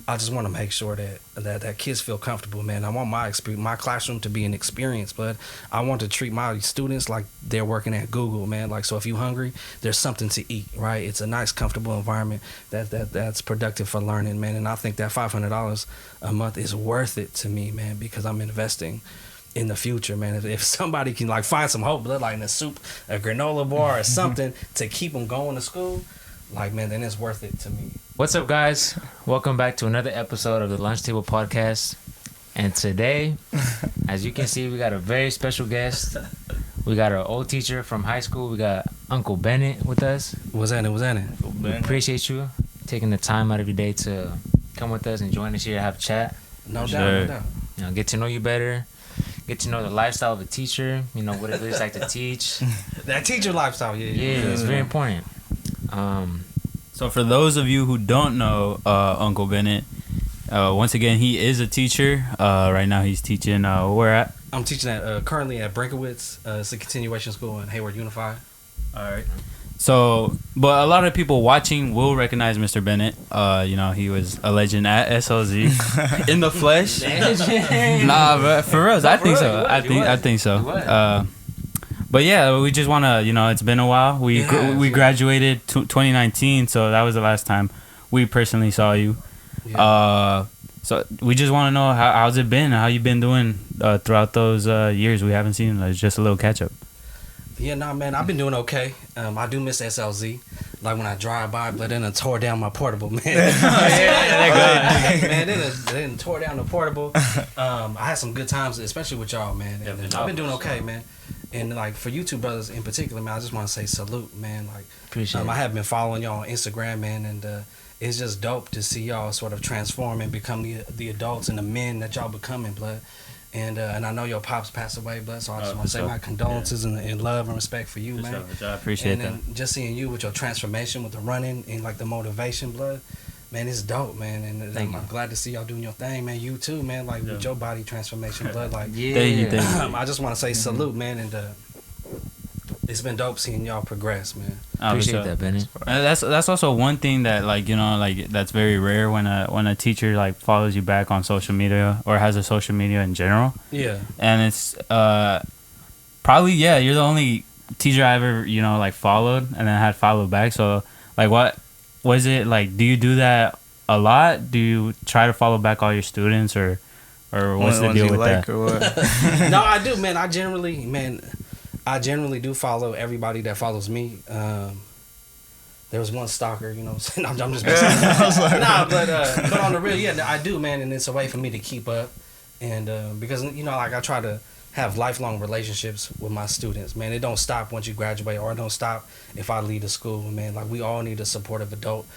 I just want to make sure that kids feel comfortable, man. I want my classroom to be an experience, but I want to treat my students like they're working at Google, man. Like, so if you're hungry, there's something to eat, right? It's a nice, comfortable environment that's productive for learning, man. And I think that $500 a month is worth it to me, man, because I'm investing in the future, man. If somebody can like find some hope, like in a soup, a granola bar, or something to keep them going to school, like, man, then it's worth it to me. What's up, guys? Welcome back to another episode of the Lunch Table Podcast. And today, as you can see, we got a very special guest. We got our old teacher from high school. We got Uncle Bennett with us. What's that? We appreciate you taking the time out of your day to come with us and join us here to have a chat. No doubt. You know, get to know you better. Get to know the lifestyle of a teacher. You know, what it is like to teach. That teacher lifestyle, yeah, it's very important. So for those of you who don't know Uncle Bennett, once again, he is a teacher. Right now he's teaching where at? I'm teaching currently at Brinkowitz. It's a continuation school in Hayward Unified. All right. So, but a lot of people watching will recognize Mr. Bennett. You know, he was a legend at SLZ in the flesh. Nah, but for real, I think so. I think so. But yeah, we just want to, you know, it's been a while. We graduated 2019, so that was the last time we personally saw you. Yeah. So we just want to know how's it been? How you been doing throughout those years we haven't seen? It's just a little catch up. Yeah, nah, man, I've been doing okay. I do miss SLZ. Like when I drive by, but then it tore down my portable, man. Man, they tore down the portable. I had some good times, especially with y'all, man. And I've been doing okay, man. And like for you two brothers in particular, man, I just want to say salute, man. Like, appreciate it. I have been following y'all on Instagram, man, and it's just dope to see y'all sort of transform and become the adults and the men that y'all becoming, blood. And I know your pops passed away, blood, so I just want to say my condolences and love and respect for you, man. I appreciate that. And just seeing you with your transformation, with the running and like the motivation, blood, man, it's dope, man. And I'm glad to see y'all doing your thing, man. You too, man, like with your body transformation, blood, like Thank you. I just want to say salute, man, and it's been dope seeing y'all progress, man. Appreciate that, Bennett. That's also one thing that, like, you know, like that's very rare when a teacher like follows you back on social media or has a social media in general. Yeah. And it's probably you're the only teacher I ever, you know, like followed and then had followed back. So like, what was it like? Do you do that a lot? Do you try to follow back all your students or what's the deal with that? Or what? No, I do, man. I generally do follow everybody that follows me. There was one stalker, you know. I'm just messing. Nah, but on the real, yeah, I do, man, and it's a way for me to keep up, and because you know, like I try to have lifelong relationships with my students, man. It don't stop once you graduate, or it don't stop if I leave the school, man. Like we all need a supportive adult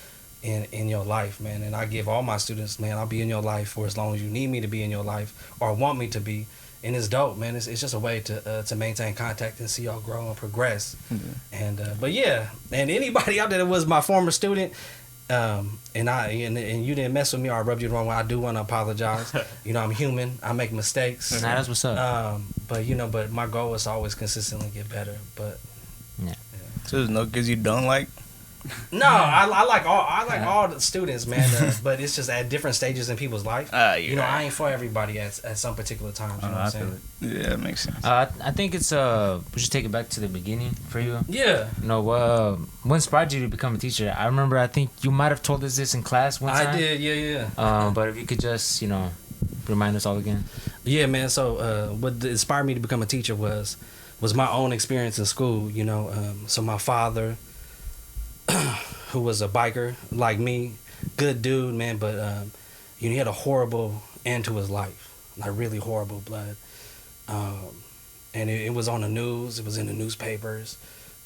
in your life, man. And I give all my students, man, I'll be in your life for as long as you need me to be in your life or want me to be. And it's dope, man. It's just a way to maintain contact and see y'all grow and progress. Mm-hmm. And but yeah, and anybody out there that was my former student, and you didn't mess with me or I rubbed you the wrong way, I do want to apologize. You know, I'm human. I make mistakes. Nah, that's what's up. But you know, but my goal is to always consistently get better. But yeah. So there's no kids you don't like? No, I like all the students, man. But it's just at different stages in people's life. You know, I ain't for everybody at some particular times. You know what I'm saying? Yeah, it makes sense. I think it's we should take it back to the beginning for you. Yeah. You know, what inspired you to become a teacher? I remember. I think you might have told us this in class one time. I did. Yeah. But if you could just, you know, remind us all again. Yeah, man. So what inspired me to become a teacher was my own experience in school. You know, so my father, who was a biker like me, good dude, man, but you know, he had a horrible end to his life, like really horrible, blood. And it was on the news. It was in the newspapers,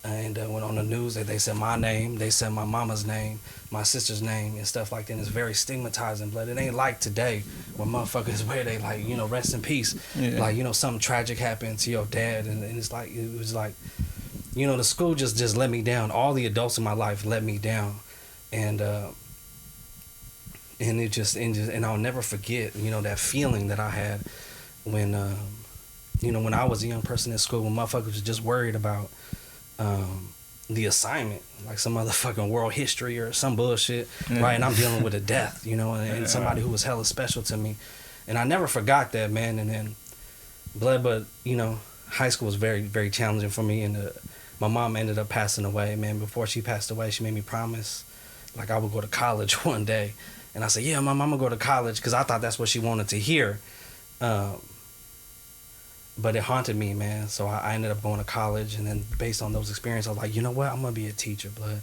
and when on the news they said my name, they said my mama's name, my sister's name, and stuff like that. And it's very stigmatizing, blood. It ain't like today when motherfuckers where they like, you know, rest in peace, like, you know, something tragic happened to your dad, and it's like it was like. You know, the school just let me down. All the adults in my life let me down, and I'll never forget, you know, that feeling that I had when, you know, when I was a young person in school, when motherfuckers was just worried about, the assignment, like some motherfucking world history or some bullshit, right? And I'm dealing with a death, you know, and somebody who was hella special to me. And I never forgot that, man. And then, but, you know, high school was very, very challenging for me. And my mom ended up passing away, man. Before she passed away, she made me promise, like, I would go to college one day. And I said, yeah, Mom, I'm going to go to college, because I thought that's what she wanted to hear. But it haunted me, man. So I ended up going to college, and then based on those experiences, I was like, you know what? I'm going to be a teacher, blood.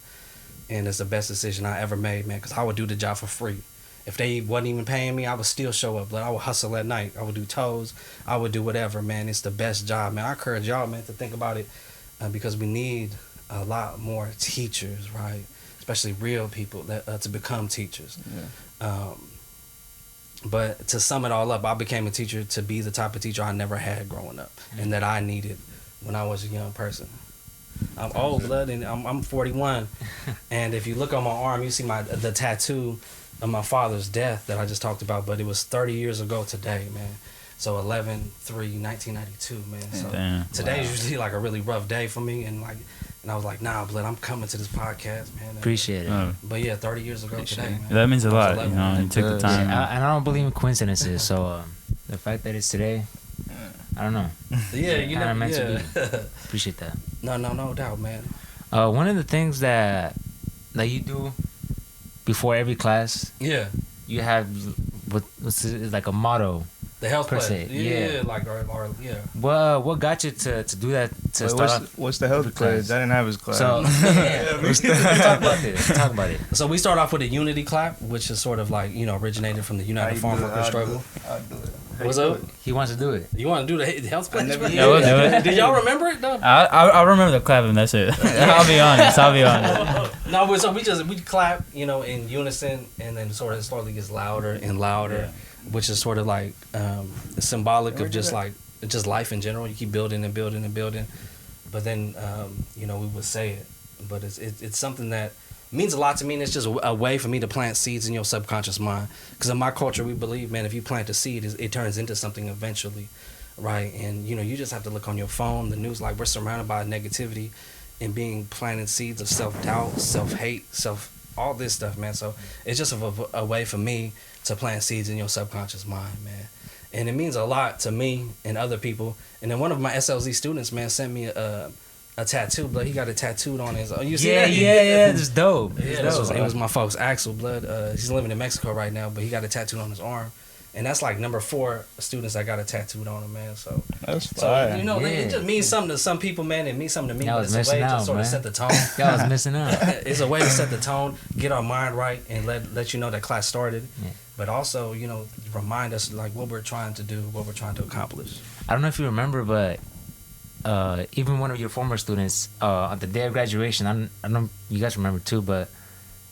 And it's the best decision I ever made, man, because I would do the job for free. If they wasn't even paying me, I would still show up, blood. I would hustle at night. I would do toes. I would do whatever, man. It's the best job, man. I encourage y'all, man, to think about it, because we need a lot more teachers, right? Especially real people that to become teachers. Yeah. But to sum it all up, I became a teacher to be the type of teacher I never had growing up, and that I needed when I was a young person. I'm old, blood, and I'm 41. And if you look on my arm, you see the tattoo of my father's death that I just talked about. But it was 30 years ago today, man. So 11/3/1992, man. So today is usually like a really rough day for me, and I was like, nah, blood, I'm coming to this podcast, man. Appreciate it. But yeah, 30 years ago today, man. That means a lot, you know, you took the time. Yeah, and I don't believe in coincidences, so the fact that it's today, I don't know. Yeah, you know, meant to be. Appreciate that. No doubt, man. One of the things that you do before every class, you have what's it, like a motto. The health per pledge. se. Yeah. Like our yeah. What got you to do that? What's the health pledge? I didn't have his class. So let's talk about this. Talk about it. So we start off with a unity clap, which is sort of like, you know, originated from the United Farm Worker Struggle. I'll do it. What's up? He wants to do it. You want to do the health pledge? Yeah, we'll do it. Did y'all remember it though? I remember the clapping. That's it. I'll be honest. No, so we clap, you know, in unison, and then sort of slowly gets louder and louder. Yeah. Which is sort of like symbolic of just life in general. You keep building and building and building, but then you know, we would say it, but it's something that means a lot to me, and it's just a way for me to plant seeds in your subconscious mind. Because in my culture, we believe, man, if you plant a seed, it turns into something eventually, right? And you know, you just have to look on your phone, the news, like we're surrounded by negativity, and being planted seeds of self-doubt, self-hate, all this stuff, man. So it's just a way for me to plant seeds in your subconscious mind, man. And it means a lot to me and other people. And then one of my SLZ students, man, sent me a tattoo, blood. He got it tattooed on his. Oh, you see that? Yeah. It's dope. It was my folks, Axel, blood. He's living in Mexico right now, but he got a tattooed on his arm. And that's like number 4 students that got a tattooed on him, man. So that's fire. So, you know, it just means something to some people, man. It means something to me. Y'all It's was a way missing out, to sort man. of set the tone. Y'all was missing out. It's a way to set the tone, get our mind right, and let you know that class started. Yeah. But also, you know, remind us like what we're trying to do, what we're trying to accomplish. I don't know if you remember, but even one of your former students, on the day of graduation, I don't know you guys remember too, but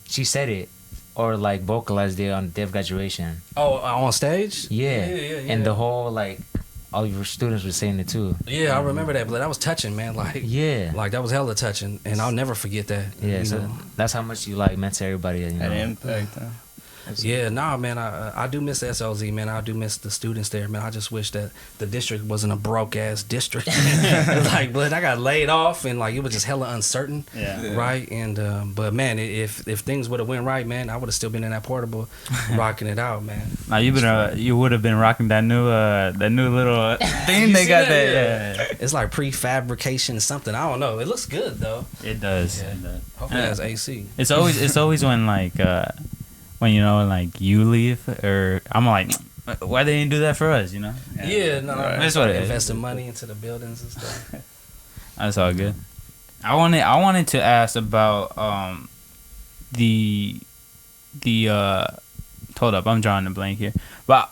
she said it. Or like vocalized it on the day of graduation. Oh, on stage? Yeah. And the whole like all your students were saying it too. Yeah, I remember that, but that was touching, man. Like like that was hella touching, and I'll never forget that. Yeah, so that's how much you like meant to everybody. You know? Had an impact. Yeah, nah, man. I do miss the SLZ, man. I do miss the students there, man. I just wish that the district wasn't a broke ass district. Like, but I got laid off, and like it was just hella uncertain, right? And but man, if things would have went right, man, I would have still been in that portable, rocking it out, man. Now you would have been rocking that new little thing they got there. Yeah. It's like prefabrication something. I don't know. It looks good though. It does. Yeah. It does. Hopefully it has AC. It's always when like. When you know, like you leave, or I'm like, why they didn't do that for us, you know? Yeah, no, that's what it is. Investing money into the buildings and stuff. That's all good. I wanted to ask about the hold up, I'm drawing a blank here. But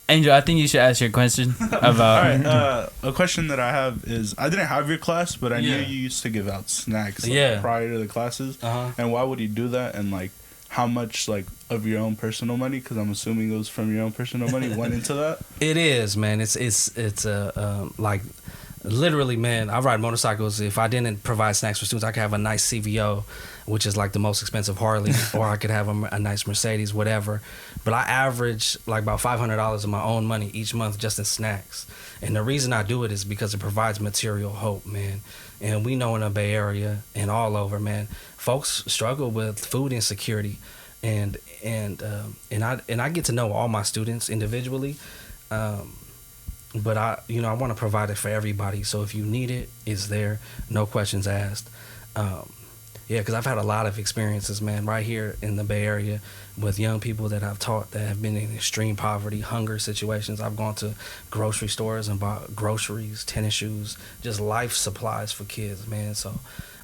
Angel, I think you should ask your question about. All right, a question that I have is I didn't have your class, but I knew you used to give out snacks prior to the classes. And why would you do that? And like, how much like of your own personal money? Because I'm assuming it was from your own personal money went into that. It is, man. It's like literally, man. I ride motorcycles. If I didn't provide snacks for students, I could have a nice CVO, which is like the most expensive Harley, or I could have a nice Mercedes, whatever. But I average like about $500 of my own money each month just in snacks. And the reason I do it is because it provides material hope, man. And we know in the Bay Area and all over, man, folks struggle with food insecurity, and I get to know all my students individually, but I want to provide it for everybody. So if you need it, it's there, no questions asked. Yeah, because I've had a lot of experiences, man, right here in the Bay Area with young people that I've taught that have been in extreme poverty, hunger situations. I've gone to grocery stores and bought groceries, tennis shoes, just life supplies for kids, man. So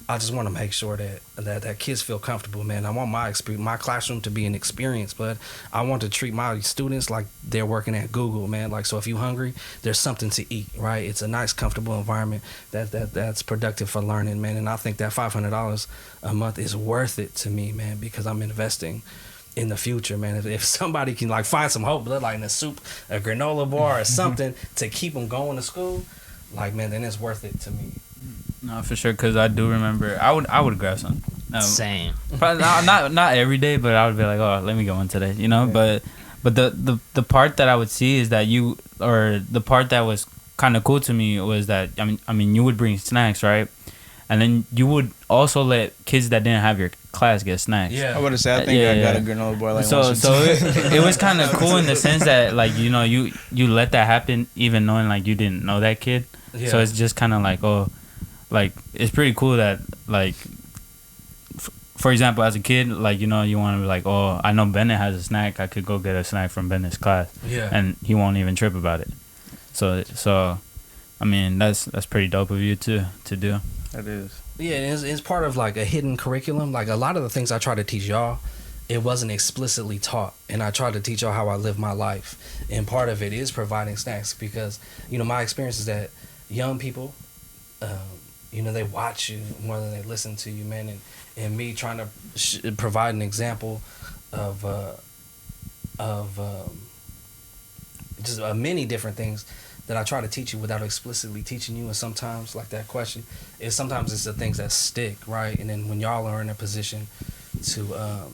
I just want to make sure that kids feel comfortable, man. I want my classroom to be an experience, but I want to treat my students like they're working at Google, man. Like, so if you're hungry, there's something to eat, right? It's a nice, comfortable environment that's productive for learning, man. And I think that $500 a month is worth it to me, man, because I'm investing in the future, man. If somebody can like find some hope, like in a soup, a granola bar, or something to keep them going to school, like, man, then it's worth it to me. No, for sure, because I do remember I would grab some. Same. Probably not every day, but I would be like, oh, let me go in today, you know. Yeah. But the part that I would see is that the part that was kind of cool to me was that I mean you would bring snacks, right? And then you would also let kids that didn't have your class get snacks. Yeah, I would have said I think I got a granola bar like so it was kind of cool in the sense that like you let that happen even knowing like you didn't know that kid. Yeah. So it's just kind of like, oh, like it's pretty cool that like for example, as a kid, like you want to be like, oh, I know Bennett has a snack, I could go get a snack from Bennett's class. Yeah. And he won't even trip about it. So I mean that's pretty dope of you to do. It is. Yeah, it's part of like a hidden curriculum. Like a lot of the things I try to teach y'all, it wasn't explicitly taught, and I try to teach y'all how I live my life. And part of it is providing snacks because my experience is that young people, they watch you more than they listen to you, man. And me trying to provide an example of just many different things that I try to teach you without explicitly teaching you. And sometimes, like that question, sometimes it's the things that stick, right? And then when y'all are in a position to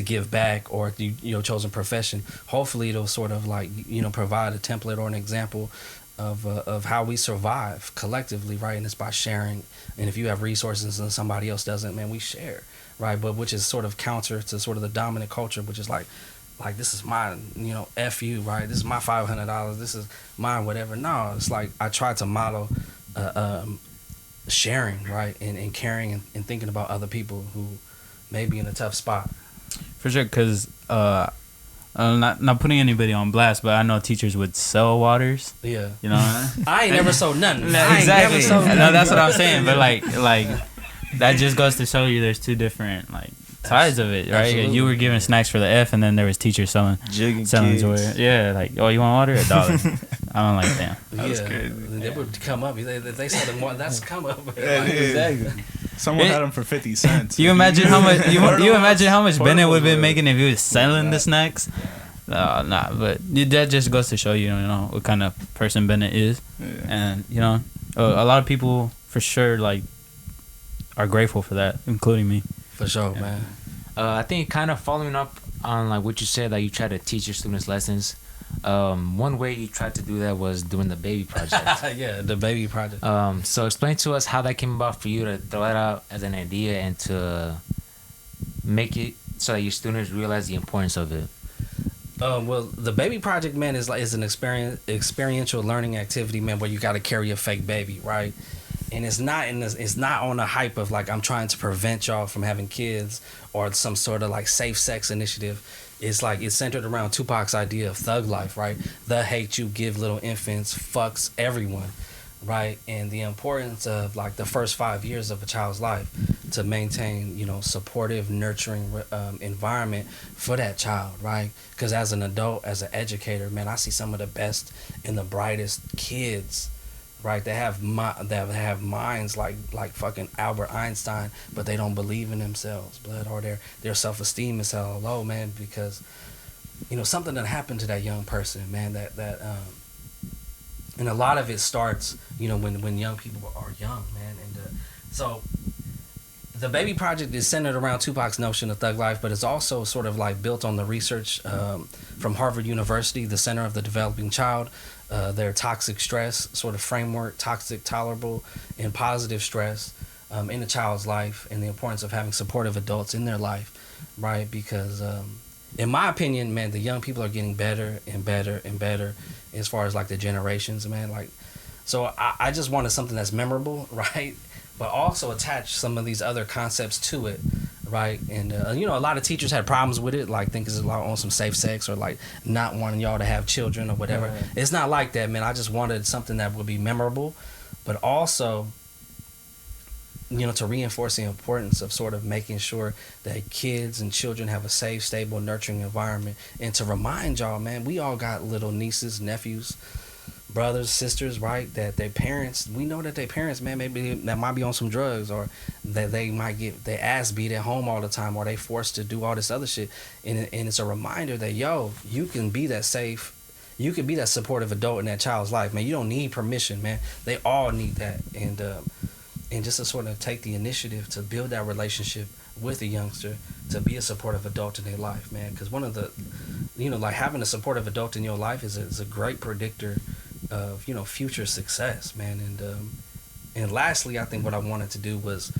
give back, or your chosen profession, hopefully it'll sort of like provide a template or an example of how we survive collectively, right? And it's by sharing. And if you have resources and somebody else doesn't, man, we share, right? But which is sort of counter to sort of the dominant culture, which is like this is mine, F you, right? This is my $500. This is mine, whatever. No, it's like I try to model sharing, right? And caring and thinking about other people who may be in a tough spot. For sure, because not putting anybody on blast, but I know teachers would sell waters. Yeah. I ain't never sold nothing. Exactly. No, that's what I'm saying. But like that just goes to show you there's two different like sides of it, right? Absolutely. You were giving snacks for the F, and then there was teachers selling kids. Yeah, like, oh, you want water? $1. I'm like, damn. That's crazy. They would come up. They said them, that's come up. Yeah, exactly. Someone had them for 50 cents. You imagine how much? You imagine how much Bennett would have been making if he was selling the snacks? Nah, but that just goes to show you what kind of person Bennett is, and a lot of people for sure like are grateful for that, including me. For sure, man. I think kind of following up on like what you said, like you try to teach your students lessons. One way you tried to do that was doing the baby project. Yeah, the baby project. So explain to us how that came about for you to throw it out as an idea and to make it so that your students realize the importance of it. Well, the baby project, man, is an experiential learning activity, man, where you got to carry a fake baby, right? And it's not on a hype of like I'm trying to prevent y'all from having kids or some sort of like safe sex initiative. It's like it's centered around Tupac's idea of thug life, right? The hate you give little infants fucks everyone, right? And the importance of like the first 5 years of a child's life to maintain, supportive, nurturing environment for that child, right? Because as an adult, as an educator, man, I see some of the best and the brightest kids. Right, they have minds like fucking Albert Einstein, but they don't believe in themselves, blood, or their self-esteem is hella low, man, because something that happened to that young person, man, that and a lot of it starts when young people are young, man, and so The Baby Project is centered around Tupac's notion of thug life, but it's also sort of like built on the research from Harvard University, the Center of the Developing Child, their toxic stress sort of framework, toxic, tolerable, and positive stress in a child's life, and the importance of having supportive adults in their life, right? Because in my opinion, man, the young people are getting better and better and better as far as like the generations, man. Like, so I just wanted something that's memorable, right? But also attach some of these other concepts to it, right? And, you know, a lot of teachers had problems with it, like thinking it's a lot on some safe sex or like not wanting y'all to have children or whatever. Right. It's not like that, man. I just wanted something that would be memorable, but also, you know, to reinforce the importance of sort of making sure that kids and children have a safe, stable, nurturing environment. And to remind y'all, man, we all got little nieces, nephews, brothers, sisters, right? That their parents, we know that their parents, man, maybe that might be on some drugs, or that they might get their ass beat at home all the time, or they forced to do all this other shit. And it's a reminder that, yo, you can be that safe, you can be that supportive adult in that child's life, man. You don't need permission, man. They all need that. And just to sort of take the initiative to build that relationship with a youngster, to be a supportive adult in their life, man. Because one of the, you know, like having a supportive adult in your life is a great predictor of, you know, future success, man. And lastly, I think what I wanted to do was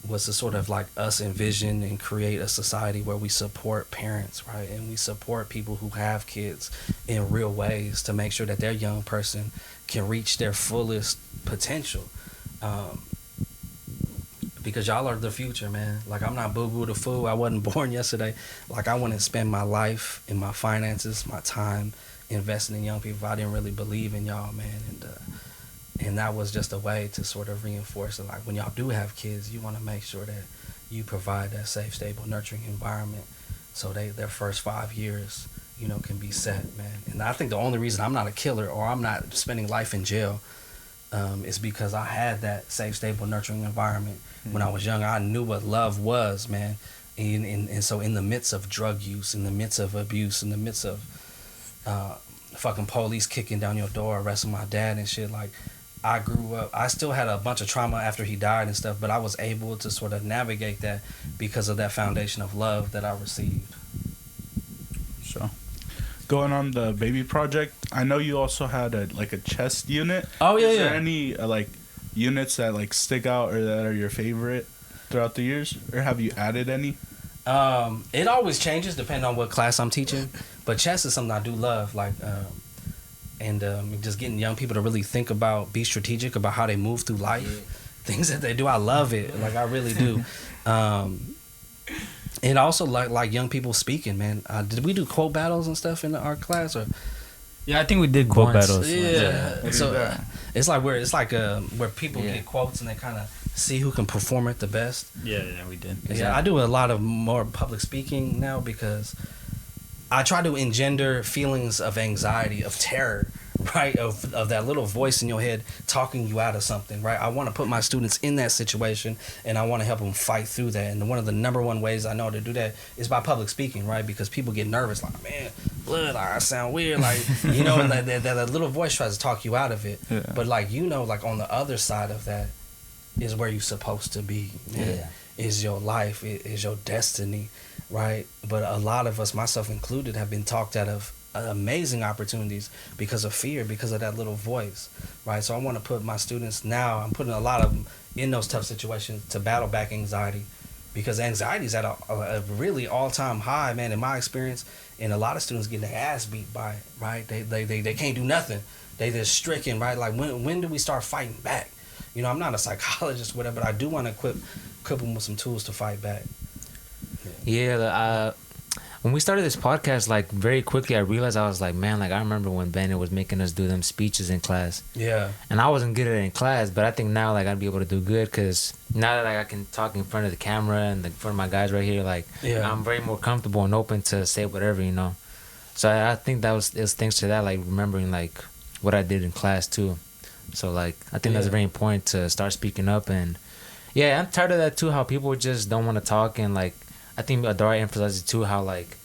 to sort of like us envision and create a society where we support parents, right? And we support people who have kids in real ways to make sure that their young person can reach their fullest potential. Because y'all are the future, man. Like, I'm not boo-boo the fool. I wasn't born yesterday. Like, I wouldn't spend my life and my finances, my time investing in young people if I didn't really believe in y'all, man. And that was just a way to sort of reinforce it. Like, when y'all do have kids, you want to make sure that you provide that safe, stable, nurturing environment so their first 5 years, you know, can be set, man. And I think the only reason I'm not a killer or I'm not spending life in jail is because I had that safe, stable, nurturing environment. When I was young, I knew what love was, man. And so in the midst of drug use, in the midst of abuse, in the midst of fucking police kicking down your door, arresting my dad and shit, like, I grew up, I still had a bunch of trauma after he died and stuff, but I was able to sort of navigate that because of that foundation of love that I received. So, going on the Baby Project, I know you also had a chess unit. Oh, yeah, Is there any, units that, stick out or that are your favorite throughout the years? Or have you added any? It always changes depending on what class I'm teaching, but chess is something I do love, and just getting young people to really think about, be strategic about how they move through life, things that they do. I love it, like I really do. And also like young people speaking, man. Did we do quote battles and stuff in our class? Or yeah, I think we did quote battles. Yeah, so it's like where people get quotes and they kind of see who can perform it the best. Yeah, we did. Exactly. Yeah, I do a lot of more public speaking now because I try to engender feelings of anxiety, of terror, right? Of that little voice in your head talking you out of something, right? I want to put my students in that situation and I want to help them fight through that. And one of the number one ways I know to do that is by public speaking, right? Because people get nervous, like, man, blood, I sound weird, like, you know, and that little voice tries to talk you out of it. Yeah. But like, you know, like on the other side of that is where you're supposed to be. Yeah. Is your life, is your destiny, right? But a lot of us, myself included, have been talked out of amazing opportunities because of fear, because of that little voice, right? So I want to put my students now, I'm putting a lot of them in those tough situations to battle back anxiety, because anxiety is at a really all-time high, man, in my experience, and a lot of students getting their ass beat by it, right? They can't do nothing. They just stricken, right? Like, when do we start fighting back? You know, I'm not a psychologist, whatever, but I do want to equip them with some tools to fight back. Yeah, when we started this podcast, like, very quickly I realized, I was like, man, like, I remember when Bennett was making us do them speeches in class. Yeah. And I wasn't good at it in class, but I think now, like, I'd be able to do good, because now that, like, I can talk in front of the camera and in front of my guys right here, like, I'm very more comfortable and open to say whatever, you know. So I think it was thanks to that, like, remembering, like, what I did in class, too. So, like, I think that's very important to start speaking up. And, yeah, I'm tired of that, too, how people just don't want to talk. And, like, I think Adara emphasizes, too, how, like,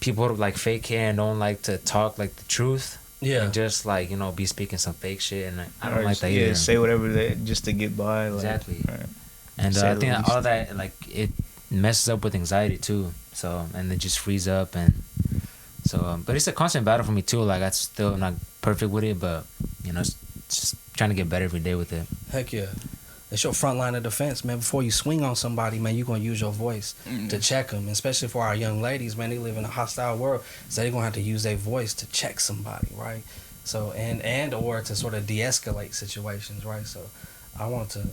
people, like, fake hair and don't like to talk, like, the truth. Yeah. And just, like, you know, be speaking some fake shit. And I don't like that either. Yeah, say whatever just to get by. Like, exactly. Right. And I think that all that, like, it messes up with anxiety too. So, and it just frees up. And so, but it's a constant battle for me too. Like, I'm still not perfect with it, but, you know, it's just trying to get better every day with it. Heck yeah. It's your front line of defense, man. Before you swing on somebody, man, you're going to use your voice to check them. Especially for our young ladies, man, they live in a hostile world. So they're going to have to use their voice to check somebody, right? So, and or to sort of de-escalate situations, right? So I want to,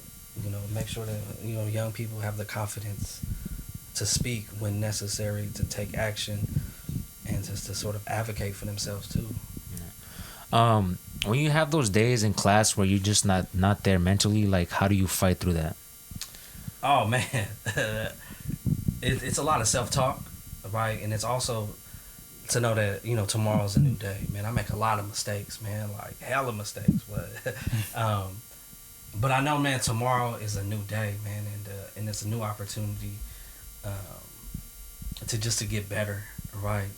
you know, make sure that, you know, young people have the confidence to speak when necessary, to take action, and just to sort of advocate for themselves too. Yeah. When you have those days in class where you're just not there mentally, like, how do you fight through that? Oh man, it's a lot of self-talk, right? And it's also to know that, you know, tomorrow's a new day, man. I make a lot of mistakes, man, like hella mistakes, but I know, man, tomorrow is a new day, man, and it's a new opportunity to get better, right?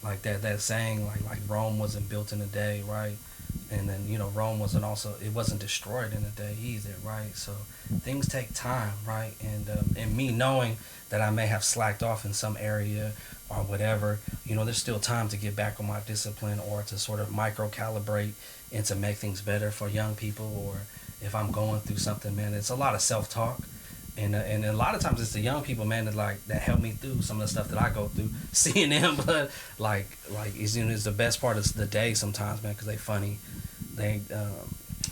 Like that saying, like Rome wasn't built in a day, right? And then, you know, Rome it wasn't destroyed in a day either, right? So things take time, right? And me knowing that I may have slacked off in some area or whatever, you know, there's still time to get back on my discipline or to sort of micro-calibrate and to make things better for young people. Or if I'm going through something, man, it's a lot of self-talk. And a lot of times it's the young people, man, that help me through some of the stuff that I go through. Seeing them, but like it's, you know, it's the best part of the day sometimes, man, because they funny. They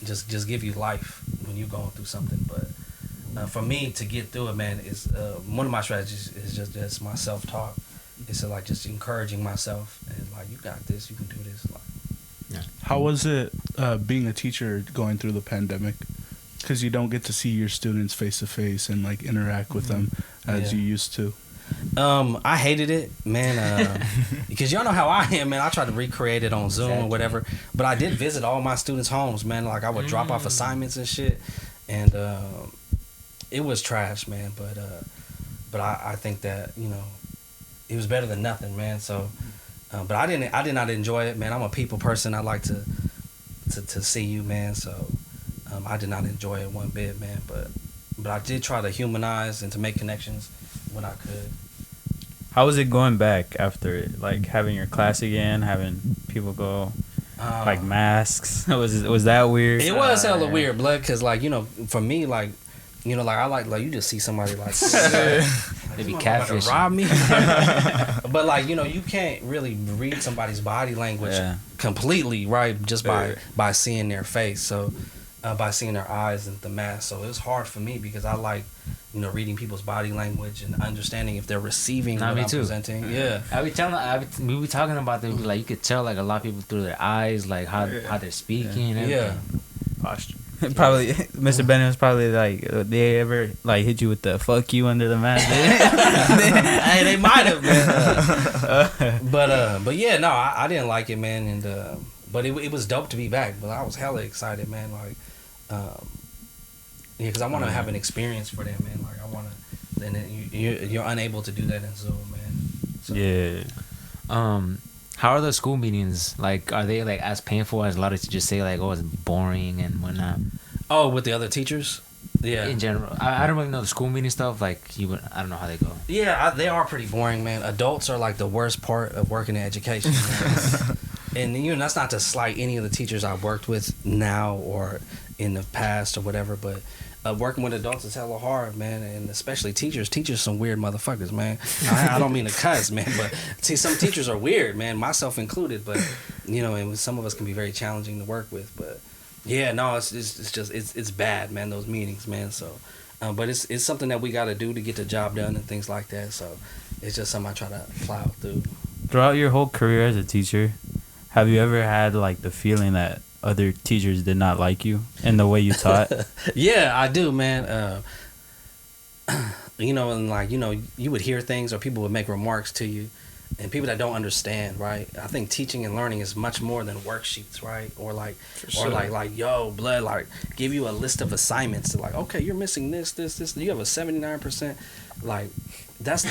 just give you life when you're going through something. But for me to get through it, man, is one of my strategies is just my self-talk. It's like just encouraging myself and like, you got this, you can do this. Like, yeah. How was it being a teacher going through the pandemic? Because you don't get to see your students face to face and like interact with them as you used to. I hated it, man, because y'all know how I am, man. I tried to recreate it on Zoom or whatever, but I did visit all my students' homes, man. Like, I would drop off assignments and shit, and it was trash, man. But I think that, you know, it was better than nothing, man. So, but I did not enjoy it, man. I'm a people person. I like to see you, man. So. I did not enjoy it one bit, man, but I did try to humanize and to make connections when I could. How was it going back after, like, having your class again, having people go, like, masks? Was that weird? It was hella weird, blood, because, like, you know, for me, like, you know, like, I like you just see somebody, like they be catfish. Rob me. But, like, you know, you can't really read somebody's body language completely, right, just by seeing their face, so... by seeing their eyes and the mask. So it was hard for me because I like, you know, reading people's body language and understanding if they're receiving what I'm presenting. Yeah. We be talking about them, like, you could tell, like, a lot of people through their eyes, like, how they're speaking and everything. Posture. Probably, Mr. Bennett was probably like, they ever, like, hit you with the fuck you under the mask? Hey, they might have, man. But yeah, no, I didn't like it, man. And, but it was dope to be back. But I was hella excited, man. Like, because I want to have an experience for them, man. Like, I want to. And then you're unable to do that in Zoom, man. So. Yeah. How are the school meetings? Like, are they, like, as painful as a lot of teachers say? Like, oh, it's boring and whatnot. Oh, with the other teachers? Yeah. In general, I don't really know the school meeting stuff. Like, I don't know how they go. Yeah, they are pretty boring, man. Adults are like the worst part of working in education. And, you know, that's not to slight any of the teachers I've worked with now or in the past or whatever, but working with adults is hella hard, man, and especially teachers. Teachers some weird motherfuckers, man. I don't mean to cuss, man, but see, some teachers are weird, man, myself included, but, you know, and some of us can be very challenging to work with, but, yeah, no, it's bad, man, those meetings, man, so, but it's something that we got to do to get the job done and things like that, so it's just something I try to plow through. Throughout your whole career as a teacher, have you ever had, like, the feeling that other teachers did not like you and the way you taught? Yeah, I do, man. You know, and, like, you know, you would hear things or people would make remarks to you, and people that don't understand, right? I think teaching and learning is much more than worksheets, right? Or like, or like, yo, blood, like, give you a list of assignments to, like, okay, you're missing this. You have a 79%. like that's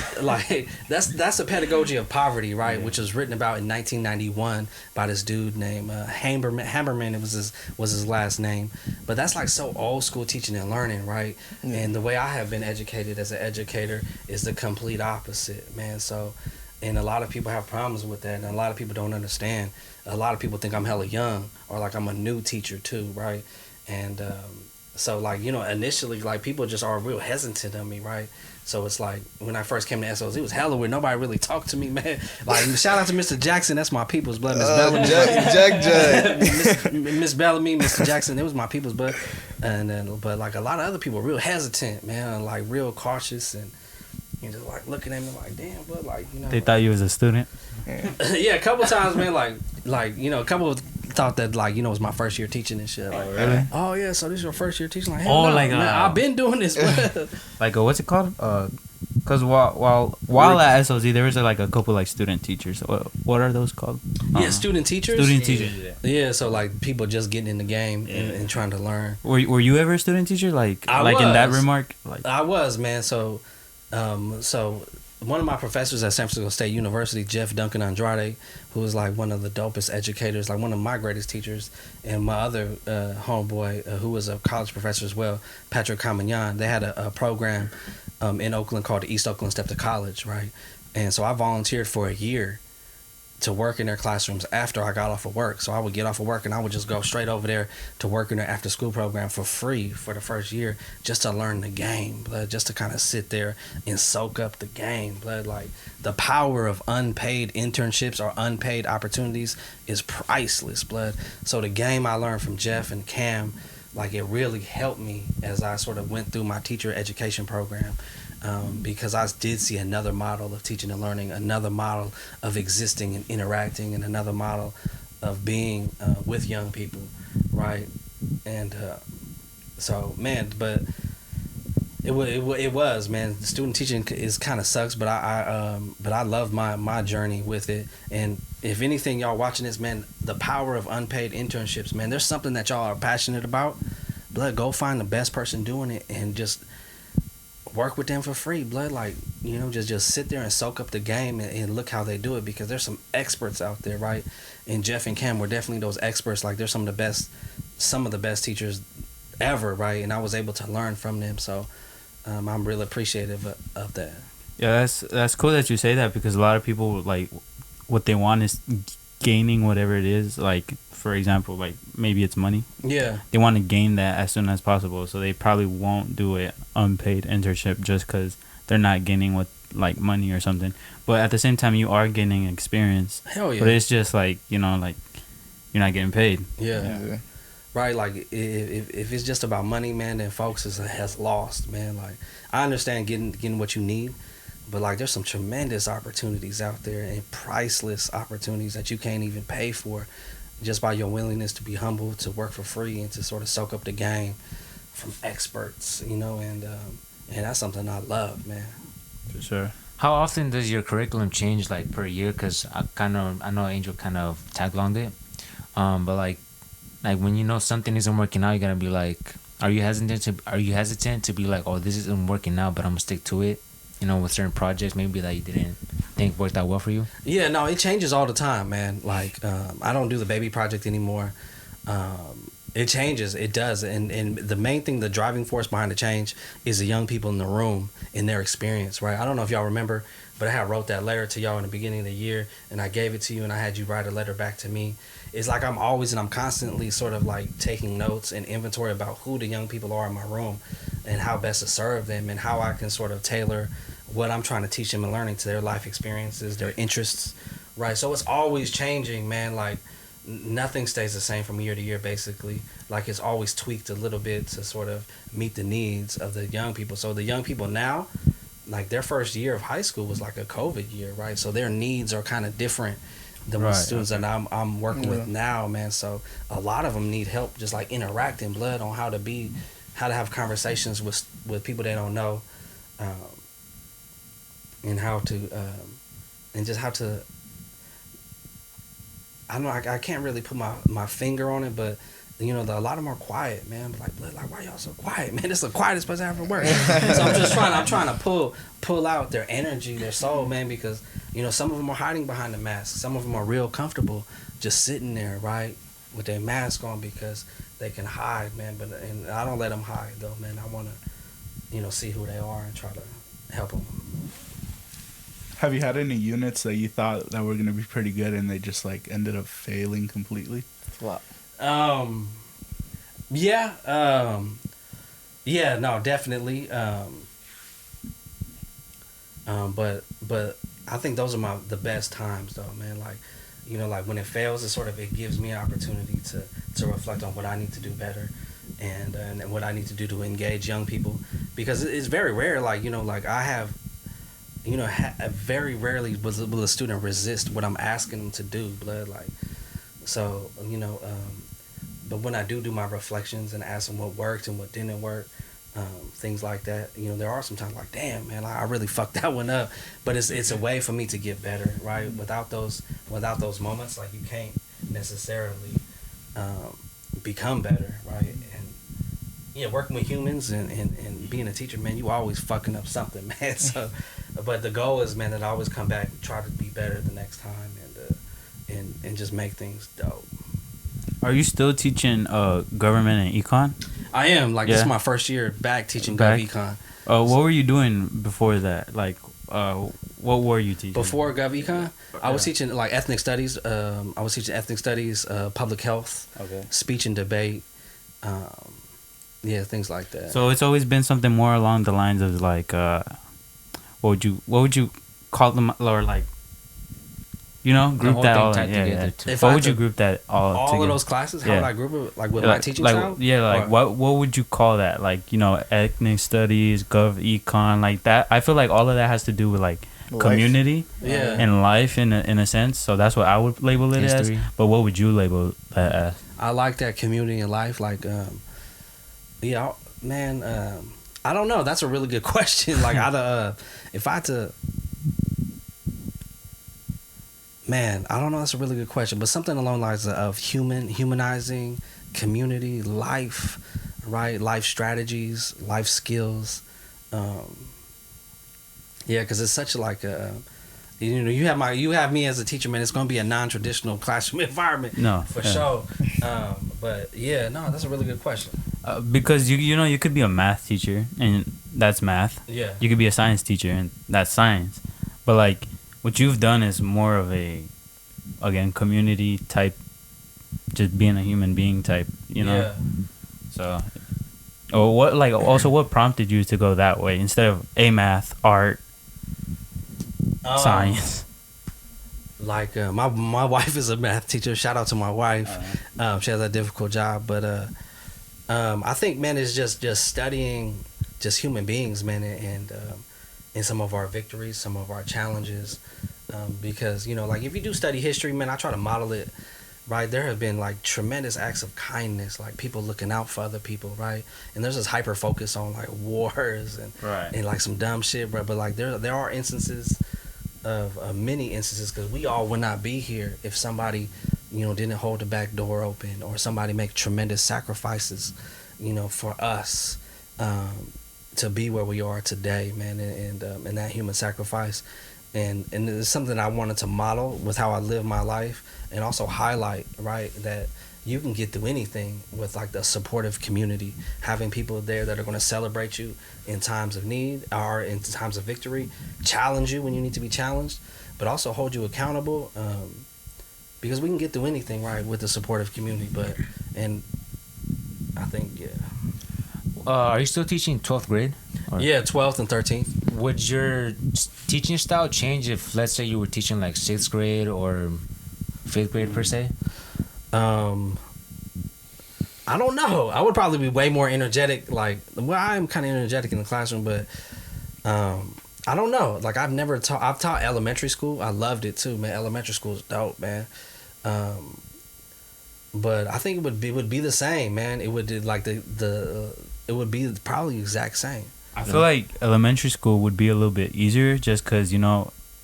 a pedagogy of poverty, right? Yeah. Which was written about in 1991 by this dude named Hammerman. It was his last name, but that's like so old school teaching and learning, right? Yeah. And the way I have been educated as an educator is the complete opposite, man. So, and a lot of people have problems with that, and a lot of people don't understand. A lot of people think I'm hella young, or like I'm a new teacher too, right? And so like, you know, initially like people just are real hesitant on me, right? So it's like when I first came to SOZ, it was hella weird. Nobody really talked to me, man. Like shout out to Mr. Jackson, that's my people's blood. Miss Bellamy, Jack. Miss Bellamy, Mr. Jackson, it was my people's blood. And then, but like a lot of other people were real hesitant, man, like real cautious and you know, like looking at me like, damn, but like, you know. They thought you was a student. Yeah, a couple times, man. Like you know, a couple of thought that like you know it was my first year teaching and shit. Like, really? Oh yeah, so this is your first year teaching? Like, hell no, like man, I've been doing this. Like what's it called? Because while at SOZ there was like a couple like student teachers. What are those called? Yeah, student teachers. Student teachers. Yeah, so like people just getting in the game and trying to learn. Were you ever a student teacher? Like in that remark? Like I was, man. So one of my professors at San Francisco State University, Jeff Duncan Andrade, who was like one of the dopest educators, like one of my greatest teachers, and my other homeboy, who was a college professor as well, Patrick Camagnon, they had a program in Oakland called the East Oakland Step to College, right? And so I volunteered for a year to work in their classrooms after I got off of work. So I would get off of work and I would just go straight over there to work in their after school program for free for the first year just to learn the game, blood, just to kind of sit there and soak up the game, blood. Like the power of unpaid internships or unpaid opportunities is priceless, blood. So the game I learned from Jeff and Cam, like it really helped me as I sort of went through my teacher education program. Because I did see another model of teaching and learning, another model of existing and interacting, and another model of being with young people, right? And so, man, but it was, man. Student teaching is kind of sucks, but I love my journey with it. And if anything, y'all watching this, man, the power of unpaid internships, man. There's something that y'all are passionate about. Blood, go find the best person doing it and just work with them for free, blood. Like, you know, just sit there and soak up the game and look how they do it, because there's some experts out there, right? And Jeff and Cam were definitely those experts. Like, they're some of the best teachers ever, right? And I was able to learn from them, so I'm really appreciative of that. Yeah, that's cool that you say that, because a lot of people, like, what they want is gaining whatever it is. Like, for example, like maybe it's money. Yeah. They want to gain that as soon as possible, so they probably won't do an unpaid internship just because they're not gaining with like money or something. But at the same time, you are gaining experience. Hell yeah. But it's just like, you know, like you're not getting paid. Yeah. Right. Like if it's just about money, man, then folks has lost, man. Like I understand getting what you need, but like there's some tremendous opportunities out there and priceless opportunities that you can't even pay for, just by your willingness to be humble, to work for free, and to sort of soak up the game from experts, you know, and that's something I love, man. For sure. How often does your curriculum change, like per year? Because I know Angel kind of tag alonged it, but like when you know something isn't working out, you gotta be like, are you hesitant to be like, oh, this isn't working out, but I'm gonna stick to it? You know, with certain projects maybe that you didn't think worked out well for you? Yeah, no, it changes all the time, man. Like, I don't do the baby project anymore. It changes, it does. And the main thing, the driving force behind the change is the young people in the room and their experience, right? I don't know if y'all remember, but I had wrote that letter to y'all in the beginning of the year, and I gave it to you, and I had you write a letter back to me. It's like I'm constantly sort of like taking notes and inventory about who the young people are in my room and how best to serve them and how I can sort of tailor what I'm trying to teach them and learning to their life experiences, their interests, right? So it's always changing, man. Like nothing stays the same from year to year, basically. Like it's always tweaked a little bit to sort of meet the needs of the young people. So the young people now, like their first year of high school was like a COVID year, right? So their needs are kind of different than what students that I'm working with now, man. So a lot of them need help just like interacting, blood, on how to have conversations with people they don't know, and how to and just how to, I don't know, I can't really put my finger on it, but a lot of them are quiet, man. But like, why y'all so quiet, man? It's the quietest place I ever worked. So I'm trying to pull out their energy, their soul, man, because some of them are hiding behind the mask. Some of them are real comfortable just sitting there, right, with their mask on because they can hide, man. And I don't let them hide though, man. I want to, see who they are and try to help them. Have you had any units that you thought that were gonna be pretty good and they just like ended up failing completely? Flop. Yeah. No, definitely. But I think those are the best times though, man. Like, like when it fails, it gives me an opportunity to reflect on what I need to do better, and what I need to do to engage young people, because it's very rare. Like, like I have, very rarely will a student resist what I'm asking them to do, blood. Like, so, but when I do my reflections and ask them what worked and what didn't work, things like that, there are some times like, damn, man, I really fucked that one up. But it's a way for me to get better, right? Without those moments, like, you can't necessarily become better, right? And working with humans and being a teacher, man, you always fucking up something, man. So, but the goal is, man, that I always come back and try to be better the next time, and just make things dope. Are you still teaching government and econ? I am. Like, this is my first year back teaching Gov Econ. What were you doing before that? Like, what were you teaching? Before Gov Econ, I was teaching like ethnic studies. I was teaching ethnic studies, public health, speech and debate, things like that. So it's always been something more along the lines of like, what would you call them, or like, group that all together. What would you group that all together? All of those classes? How would I group it? Like, with my teaching style? Yeah, like, what would you call that? Like, ethnic studies, gov econ, like that. I feel like all of that has to do with like community and life in a sense. So that's what I would label it as. But what would you label that as? I like that community and life. Like, man, I don't know. That's a really good question. Like, if I had to... Man, I don't know. That's a really good question, but something along the lines of humanizing, community, life, right? Life strategies, life skills. Because it's such like a, you have me as a teacher, man. It's gonna be a non-traditional classroom environment, for sure. But that's a really good question. Because you could be a math teacher and that's math. Yeah. You could be a science teacher and that's science, but like, what you've done is more of a, again, community type, just being a human being type, Yeah. So, what prompted you to go that way instead of math, art, science? Like, my wife is a math teacher. Shout out to my wife. She has a difficult job, but I think, man, it's just studying just human beings, man, and some of our victories, some of our challenges, because like, if you do study history, man, I try to model it, right? There have been like tremendous acts of kindness, like people looking out for other people, right? And there's this hyper focus on like wars and like some dumb shit, bro. But like, there are instances of many instances, because we all would not be here if somebody didn't hold the back door open, or somebody make tremendous sacrifices for us to be where we are today, man, and that human sacrifice, and it's something I wanted to model with how I live my life, and also highlight, right, that you can get through anything with like the supportive community, having people there that are going to celebrate you in times of need or in times of victory, challenge you when you need to be challenged, but also hold you accountable, because we can get through anything, right, with the supportive community. And I think, are you still teaching 12th grade? Or? Yeah, 12th and 13th. Would your teaching style change if, let's say, you were teaching like 6th grade or 5th grade per se? I don't know. I would probably be way more energetic. Like, well, I'm kind of energetic in the classroom, but I don't know. Like, I've taught elementary school. I loved it too, man. Elementary school is dope, man. But I think it would be the same, man. It would like it would be probably the exact same. I feel like elementary school would be a little bit easier, just because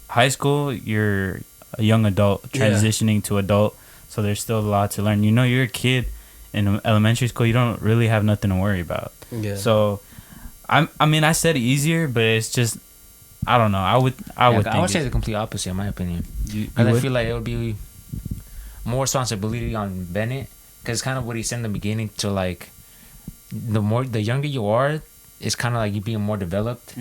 high school, you're a young adult transitioning to adult, so there's still a lot to learn. You're a kid, in elementary school, you don't really have nothing to worry about. Yeah. So, I mean, I said easier, but it's just, I don't know. I would say the complete opposite, in my opinion. I feel like it would be more responsibility on Bennett, because kind of what he said in the beginning, to like, the younger you are, it's kind of like you being more developed.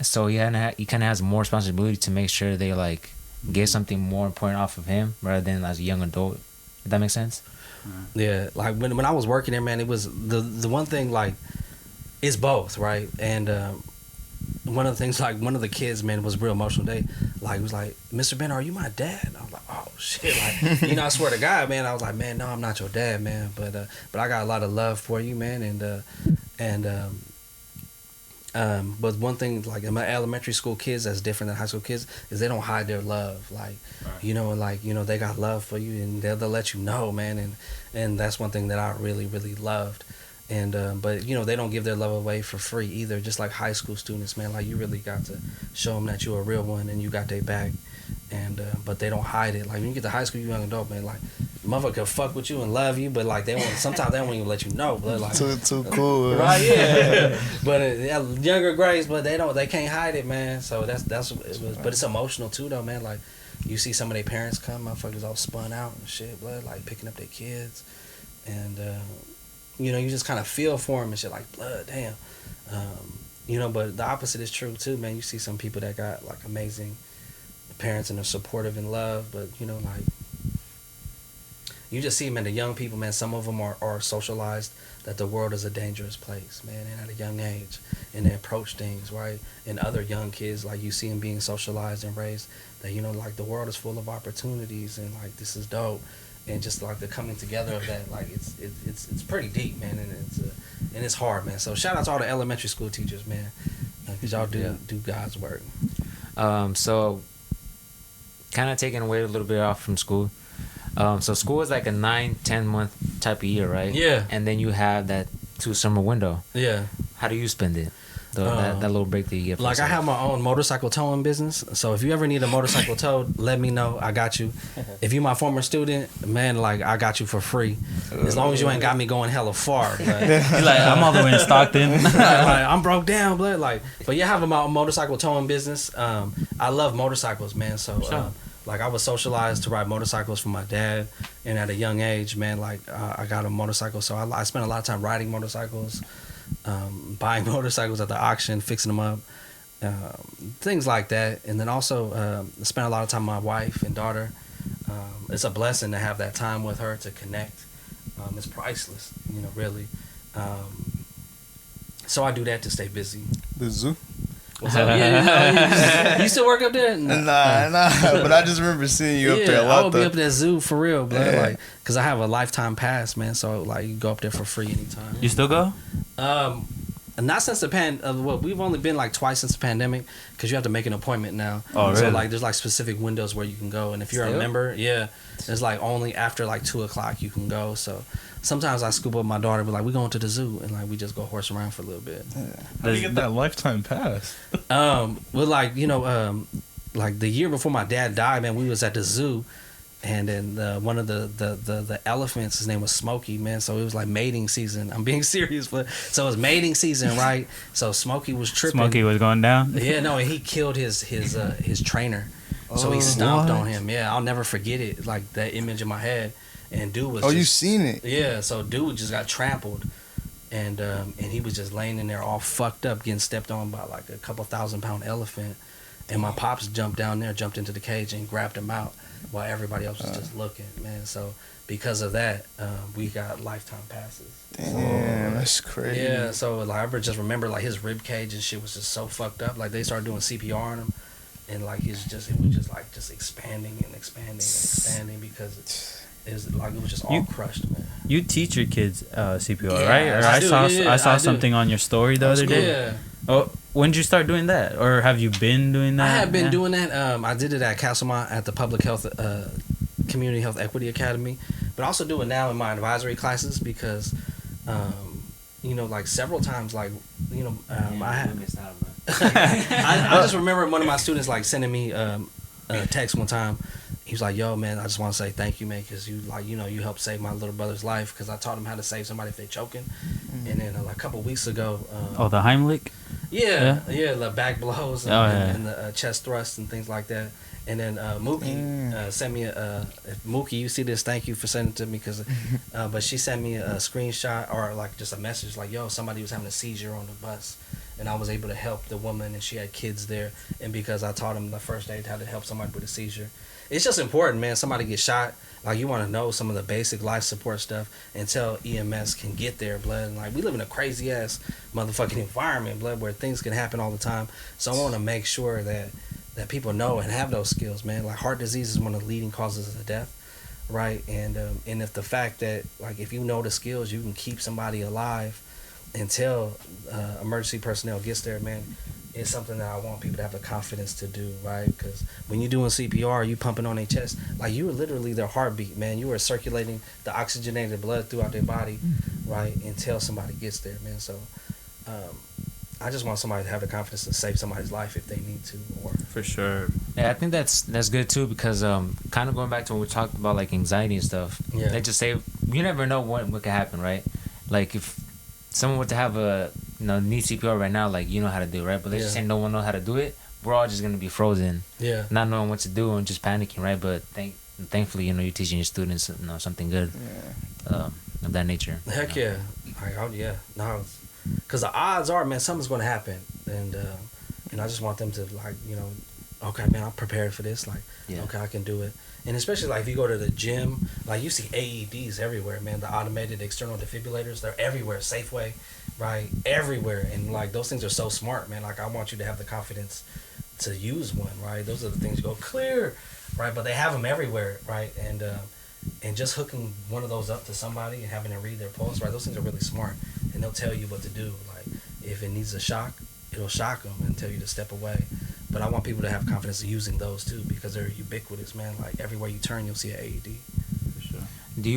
So he kind of has more responsibility to make sure they like get something more important off of him rather than as a young adult. If that makes sense. Yeah, like when I was working there, man, it was the one thing, like, it's both, right? And one of the things, like, one of the kids, man, was real emotional. He was like, "Mr. Ben, are you my dad?" And I was like, "Oh shit!" Like, I swear to God, man, I was like, "Man, no, I'm not your dad, man, but I got a lot of love for you, man." But one thing, like, in my elementary school kids that's different than high school kids, is they don't hide their love. Like, right. They got love for you, and they'll let you know, man. And that's one thing that I really, really loved. And but they don't give their love away for free either. Just like high school students, man, like, you really got to show them that you're a real one and you got their back. And but they don't hide it. Like, when you get to high school, you young adult, man, like, motherfucker can fuck with you and love you, but like sometimes they won't even let you know. But like, too cool, right? Yeah. But younger grades, but they can't hide it, man. So that's but it's emotional too, though, man. Like, you see some of their parents come, motherfuckers all spun out and shit, blood, like picking up their kids, and you just kind of feel for them and shit, like, blood, damn. But the opposite is true too, man. You see some people that got like amazing parents and are supportive and love, but like, you just see, man, the young people, man, some of them are socialized that the world is a dangerous place, man, and at a young age, and they approach things, right? And other young kids, like, you see them being socialized and raised that, like, the world is full of opportunities, and like, this is dope, and just like the coming together of that, like, it's pretty deep, man, and it's hard, man. So shout out to all the elementary school teachers, man, because y'all do God's work. So kind of taking away a little bit off from school. So school is like a 9-10 month type of year, right? Yeah. And then you have that 2 summer window. Yeah. How do you spend it? That little break that you get. Like, I have my own motorcycle towing business. So if you ever need a motorcycle towed, let me know. I got you. If you my former student, man, like, I got you for free. As long as you ain't got me going hella far. But, like, I'm all the way in Stockton. like, I'm broke down, but like, but yeah, I have my motorcycle towing business. I love motorcycles, man. So like, I was socialized to ride motorcycles from my dad, and at a young age, man, like, I got a motorcycle. So I spent a lot of time riding motorcycles. Buying motorcycles at the auction, fixing them up, things like that. And then also spent a lot of time with my wife and daughter. It's a blessing to have that time with her to connect. It's priceless, really. So I do that to stay busy. The zoo? What's up? Yeah, you still work up there? Nah. But I just remember seeing you up there a lot. I would be up there zoo for real, bro. Yeah. Like, cause I have a lifetime pass, man. So like, you go up there for free anytime. You still go? Not since the we've only been like twice since the pandemic, because you have to make an appointment now. Oh, really? So like, there's like specific windows where you can go, and if you're a member, it's like only after like 2:00 you can go. So sometimes I scoop up my daughter, but like, we going to the zoo, and like, we just go horse around for a little bit. How do you get that lifetime pass? Well, like, like the year before my dad died, man, we was at the zoo. And then one of the elephants, his name was Smokey, man. So it was like mating season. I'm being serious, but so it was mating season, right? So Smokey was tripping. Smokey was going down. Yeah, no, and he killed his trainer. So he stomped on him. Yeah, I'll never forget it. Like, that image in my head. And dude was. Oh, you seen it? Yeah. So dude just got trampled, and he was just laying in there all fucked up, getting stepped on by like a couple 1,000-pound elephant. And my pops jumped down there, jumped into the cage, and grabbed him out, while everybody else was just looking, man. So because of that, we got lifetime passes. Damn, that's crazy. Yeah, so like, I just remember like his rib cage and shit was just so fucked up. Like, they started doing CPR on him, and like, it was just expanding and expanding and expanding, because it was just all crushed, man. You teach your kids CPR, right? Or I saw something on your story the other day. Yeah. Oh, when did you start doing that, or have you been doing that? I have been doing that. I did it at Castlemont at the Public Health Community Health Equity Academy, but I also do it now in my advisory classes, because like several times, like, I just remember one of my students like sending me a text one time, he was like, yo, man, I just want to say thank you, man, because you, like, you know, you helped save my little brother's life, because I taught him how to save somebody if they're choking. And then like a couple weeks ago, the Heimlich. Yeah, the back blows and the chest thrusts and things like that. And then Mookie sent me if Mookie, you see this, thank you for sending it to me, because but she sent me a screenshot or like just a message like, yo, somebody was having a seizure on the bus, and I was able to help the woman, and she had kids there, and because I taught them the first aid how to help somebody with a seizure. It's just important, man. Somebody gets shot, like, you want to know some of the basic life support stuff until EMS can get there, blood. And like, we live in a crazy ass motherfucking environment, blood, where things can happen all the time. So I want to make sure that people know and have those skills, man. Like, heart disease is one of the leading causes of death, right? And if the fact that, like, if you know the skills, you can keep somebody alive until emergency personnel gets there, man, it's something that I want people to have the confidence to do, right? Because when you're doing CPR, you pumping on their chest, like, you are literally their heartbeat, man. You are circulating the oxygenated blood throughout their body, right, until somebody gets there, man. So I just want somebody to have the confidence to save somebody's life if they need to. Or for sure. Yeah, I think that's good too, because kind of going back to when we talked about like anxiety and stuff. Yeah. They just say you never know what could happen, right? Like if someone were to have a need CPR right now, like, you know how to do it, right? But they just say no one knows how to do it. We're all just gonna be frozen, not knowing what to do and just panicking, right? But thankfully, you're teaching your students something good of that nature. Heck yeah, no, because the odds are, man, something's gonna happen, and I just want them to, like, okay, man, I'm prepared for this, like, okay, I can do it. And especially, like, if you go to the gym, like, you see AEDs everywhere, man. The automated external defibrillators, they're everywhere. Safeway, right? Everywhere. And, like, those things are so smart, man. Like, I want you to have the confidence to use one, right? Those are the things you go, clear, right? But they have them everywhere, right? And just hooking one of those up to somebody and having them read their pulse, right? Those things are really smart. And they'll tell you what to do. Like, if it needs a shock, it'll shock them and tell you to step away. But I want people to have confidence in using those too, because they're ubiquitous, man. Like, everywhere you turn, you'll see an AED. For sure. Do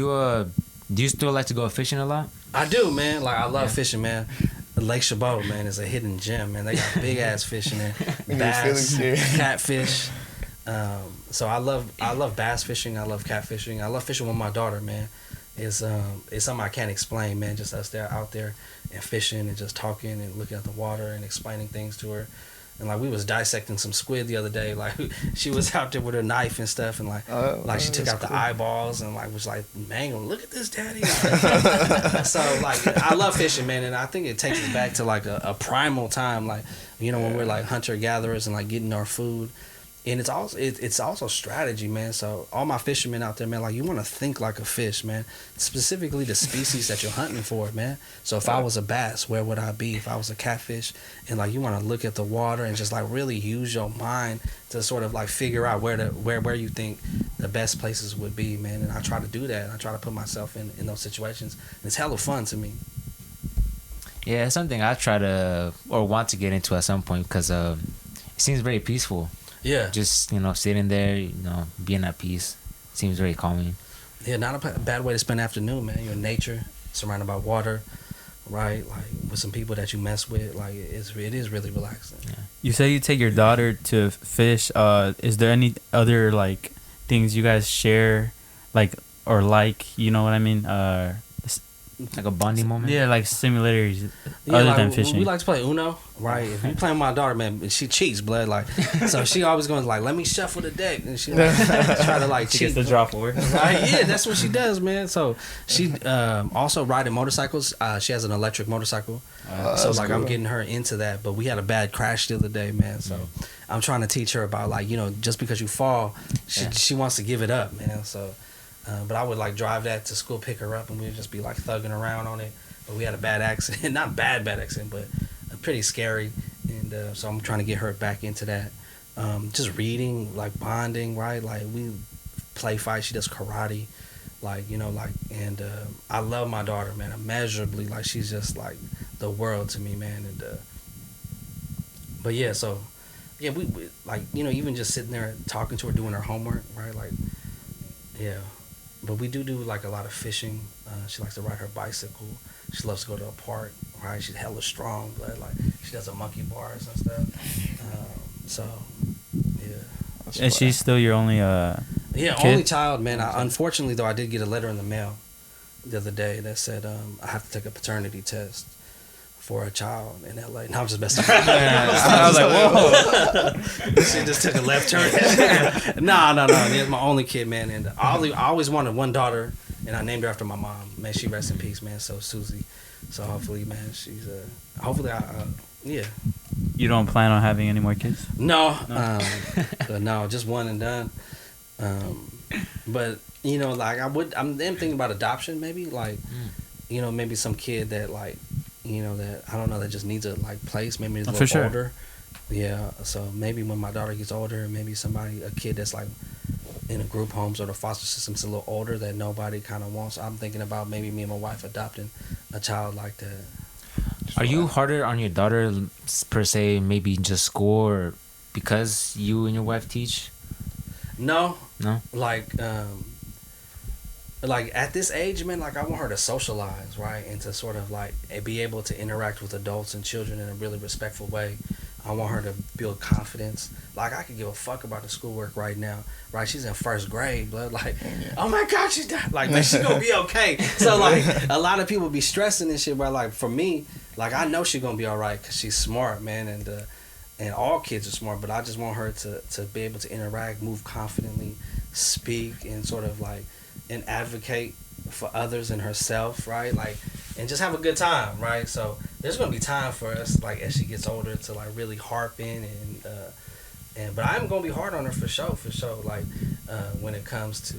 you still like to go fishing a lot? I do, man. Like, I love fishing, man. Lake Chabot, man, is a hidden gem, man. They got big ass fish in there, bass, catfish. So I love bass fishing. I love catfishing. I love fishing with my daughter, man. It's something I can't explain, man. Just us out there and fishing and just talking and looking at the water and explaining things to her. And like, we was dissecting some squid the other day. Like, she was out there with her knife and stuff, and like she took out the eyeballs and like was like, "Man, look at this, daddy." So like, I love fishing, man, and I think it takes us back to like a primal time, like, when we're like hunter gatherers and like getting our food. And it's also strategy, man. So all my fishermen out there, man, like, you want to think like a fish, man. Specifically the species that you're hunting for, man. So if I was a bass, where would I be? If I was a catfish, and like, you want to look at the water and just like really use your mind to sort of like figure out where you think the best places would be, man. And I try to do that. I try to put myself in those situations. And it's hella fun to me. Yeah, it's something I try to or want to get into at some point, because it seems very peaceful. Yeah. Just, sitting there, being at peace seems very calming. Yeah, not a bad way to spend afternoon, man. You're in nature, surrounded by water, right? Like, with some people that you mess with. Like, it is really relaxing. Yeah. You say you take your daughter to fish. Is there any other, like, things you guys share, like, or like, you know what I mean? Like a bonding moment? Yeah, like simulators other than fishing. We like to play Uno, right? If you play with my daughter, man, she cheats, blood. Like, so she always going like, let me shuffle the deck. And she like, try to like cheat. She gets the draw forward. Right? Yeah, that's what she does, man. So she also riding motorcycles. She has an electric motorcycle. So like, cool. I'm getting her into that. But we had a bad crash the other day, man. So I'm trying to teach her about, like, just because you fall, she wants to give it up, man. So... but I would like drive that to school, pick her up, and we'd just be like thugging around on it. But we had a bad accident, not bad accident, but pretty scary. And so I'm trying to get her back into that. Just reading, like bonding, right? Like, we play fight. She does karate, and I love my daughter, man, immeasurably. Like, she's just like the world to me, man. And but yeah, so yeah, we like, even just sitting there talking to her, doing her homework, right? Like, yeah. But we do like a lot of fishing. She likes to ride her bicycle. She loves to go to a park, right? She's hella strong, but like, she does a monkey bars and stuff. So, yeah. And she's still your only Yeah, kid? only child, man. Unfortunately, though, I did get a letter in the mail the other day that said I have to take a paternity test for a child in LA. No, I'm just messing with you. I was like, whoa. She just took a left turn. No. It's my only kid, man. And I always wanted one daughter, and I named her after my mom. Man, she rests in peace, man. So Susie. So hopefully, man, she's hopefully yeah. You don't plan on having any more kids? No. No, just one and done. But you know, like I'm thinking about adoption, maybe like, you know, maybe some kid that like, you know, that I don't know, that just needs a like place, maybe a little older. Yeah, so maybe when my daughter gets older, maybe a kid that's like in a group homes or the foster system's a little older that nobody kind of wants. I'm thinking about maybe me and my wife adopting a child like that. Are you harder on your daughter per se, maybe just school, or because you and your wife teach? No. Like at this age, man, like I want her to socialize, right, and to sort of like be able to interact with adults and children in a really respectful way. I want her to build confidence. Like I could give a fuck about the schoolwork right now, right? She's in first grade, but like, oh my God, she's not like, man, she's gonna be okay. So like, a lot of people be stressing this shit, but like for me, like I know she's gonna be all right because she's smart, man, and all kids are smart. But I just want her to be able to interact, move confidently, speak, and sort of like, and advocate for others and herself, right? Like, and just have a good time, right? So there's gonna be time for us, like as she gets older, to like really harp in and but I'm gonna be hard on her for sure. Like when it comes to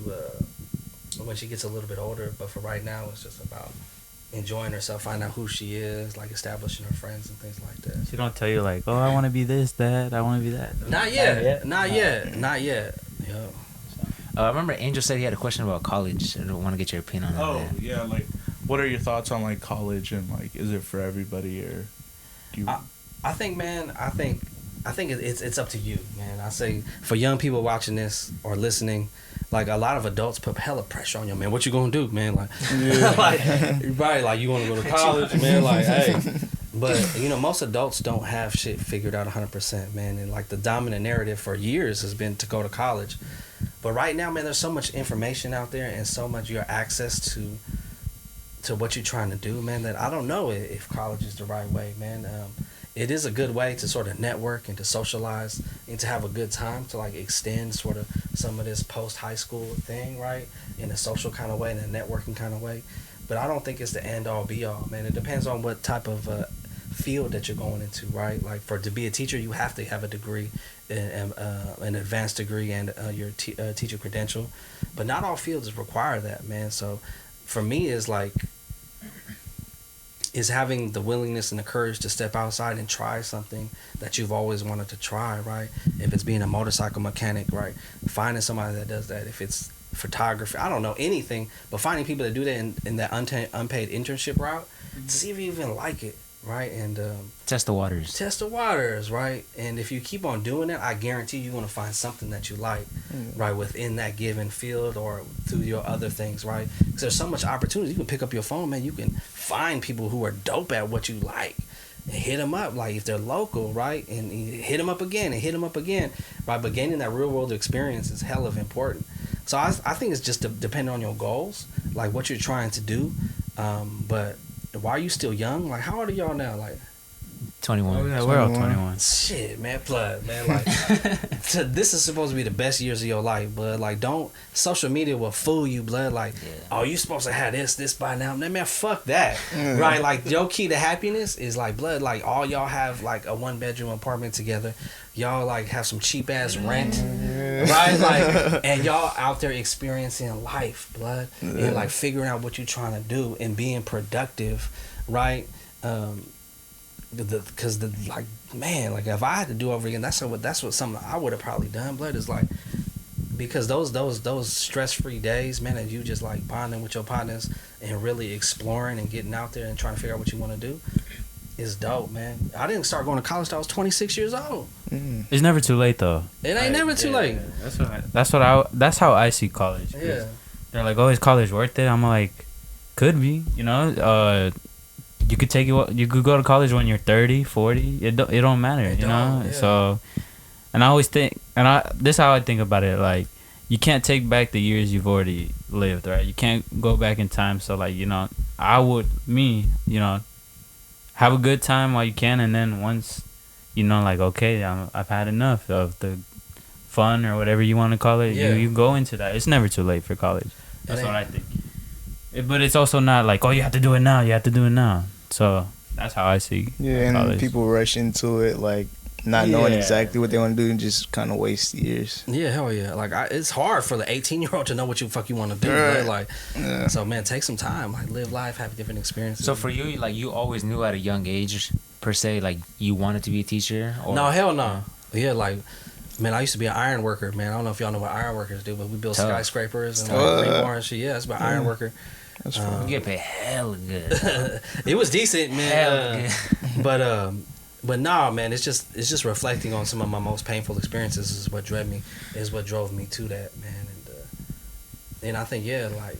when she gets a little bit older. But for right now, it's just about enjoying herself, finding out who she is, like establishing her friends and things like that. She don't tell you like, oh, I want to be this, that, I want to be that. Not yet. Yo. I remember Angel said he had a question about college. I don't want to get your opinion on that. Oh, yeah, like, what are your thoughts on, like, college, and, like, is it for everybody, or do you... I think, man, it's up to you, man. I say, for young people watching this or listening, like, a lot of adults put hella pressure on you, man. What you gonna do, man? Like, like right, like, you want to go to college, man? Like, hey. But, you know, most adults don't have shit figured out 100%, man. And, like, the dominant narrative for years has been to go to college. But right now, man, there's so much information out there and so much your access to what you're trying to do, man, that I don't know if college is the right way, man. It is a good way to sort of network and to socialize and to have a good time, to like extend sort of some of this post-high school thing, right, in a social kind of way, in a networking kind of way. But I don't think it's the end-all, be-all, man. It depends on what type of field that you're going into, right? Like to be a teacher, you have to have a degree, an advanced degree, and your teacher credential. But not all fields require that, man. So for me, is having the willingness and the courage to step outside and try something that you've always wanted to try, right? If it's being a motorcycle mechanic, right? Finding somebody that does that. If it's photography, I don't know, anything, but finding people that do that in that unpaid internship route, to see if you even like it, right? And test the waters, right? And if you keep on doing that, I guarantee you're going to find something that you like, right, within that given field or through your other things, right? Because there's so much opportunity. You can pick up your phone, man, you can find people who are dope at what you like and hit them up, like if they're local, right? And hit them up again and hit them up again, right? But gaining that real world experience is hell of important. So I think it's just depending on your goals, like what you're trying to do. But why are you still young? Like, how old are y'all now? Like, 21. Oh, yeah, we're all 21. Shit, man, blood, man. Like, this is supposed to be the best years of your life, blood. Like, don't, social media will fool you, blood. Like, oh, you supposed to have this by now. Man, fuck that. Right? Like, your key to happiness is like, blood, like, all y'all have like a 1-bedroom apartment together. Y'all like have some cheap ass rent, right? Like, and y'all out there experiencing life, blood, and like figuring out what you're trying to do and being productive, right? Because like, man, like if I had to do over again, that's what something I would have probably done. Blood is like, because those stress-free days, man, and you just like bonding with your partners and really exploring and getting out there and trying to figure out what you want to do is dope, man. I didn't start going to college till I was 26 years old. It's never too late though. It ain't never too late. That's how I see college. Yeah. They're like, oh, is college worth it? I'm like, could be, you know. You could you could go to college when you're 30, 40. It don't matter, you know. Yeah. So, and I always think, this is how I think about it. Like, you can't take back the years you've already lived, right? You can't go back in time. So like, you know, have a good time while you can, and then once, you know, like, okay, I've had enough of the fun or whatever you want to call it. Yeah. You go into that. It's never too late for college. That's what I think. But it's also not like, oh, you have to do it now. You have to do it now. So that's how I see. Yeah, college. And people rush into it like not knowing exactly what they want to do and just kind of waste years. Yeah, hell yeah. Like it's hard for the 18-year-old to know what you fuck you want to do. Right. Like, so man, take some time. Like, live life, have different experiences. So for you, like, you always knew at a young age, per se, like, you wanted to be a teacher? Or? No, hell no. Yeah, like, man, I used to be an iron worker, man. I don't know if y'all know what iron workers do, but we build skyscrapers and like rebar and shit. Yeah, it's about iron worker. That's you get paid hella good. It was decent, man. Hella good. But nah, man, it's just reflecting on some of my most painful experiences is what drove me to that, man. And I think like